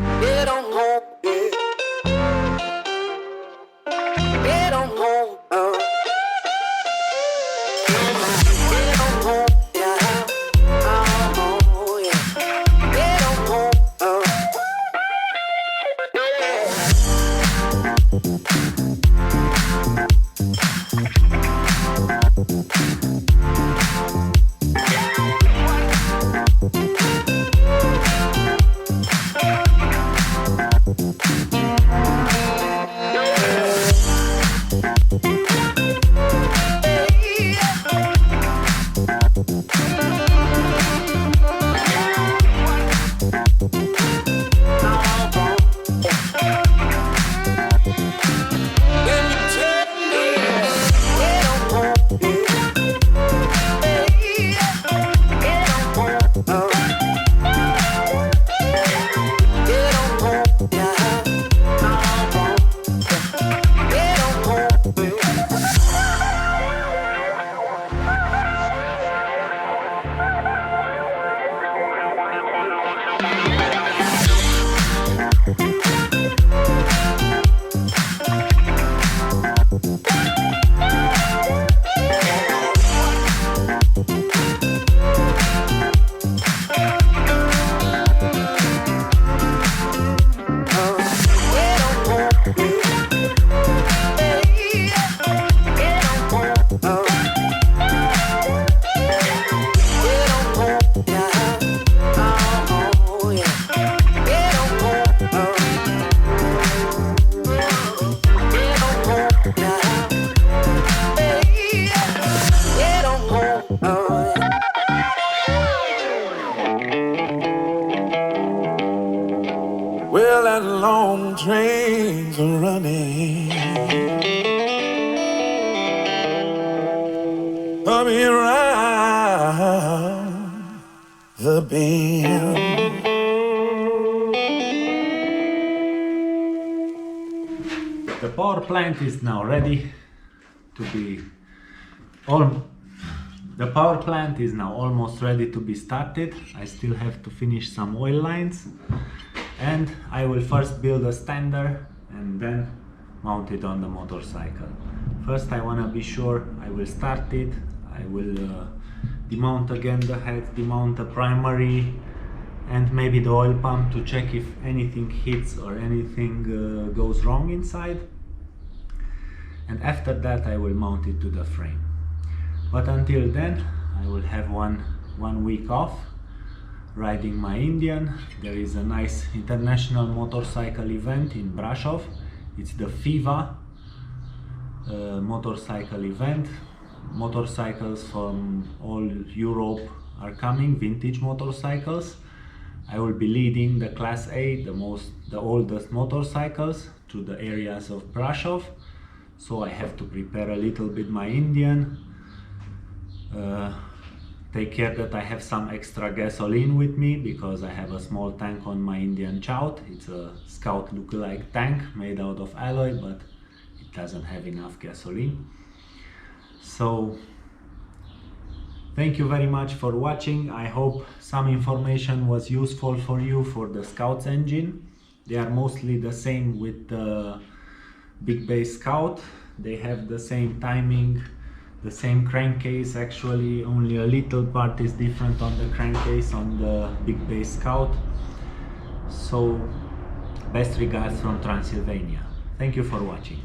Get on home, yeah. Get on home, Get on home, yeah. Oh, yeah. Get on home, Well, that long train's a running, coming round the bend. The power plant is now ready to be the power plant is now almost ready to be started. I still have to finish some oil lines, and I will first build a stander and then mount it on the motorcycle. First I want to be sure I will start it. I will demount again the head, demount the primary and maybe the oil pump to check if anything hits or anything goes wrong inside. And after that I will mount it to the frame. But until then I will have one week off riding my Indian. There is a nice international motorcycle event in Brasov. It's the FIVA motorcycle event. Motorcycles from all Europe are coming, vintage motorcycles. I will be leading the Class A, the oldest motorcycles, to the areas of Brasov. So I have to prepare a little bit my Indian. Take care that I have some extra gasoline with me, because I have a small tank on my Indian Scout. It's a Scout look-alike tank made out of alloy, but it doesn't have enough gasoline. So thank you very much for watching. I hope some information was useful for you for the Scout's engine. They are mostly the same with the big base Scout. They have the same timing, the same crankcase. Actually only a little part is different on the crankcase on the big base Scout. So best regards from Transylvania. Thank you for watching.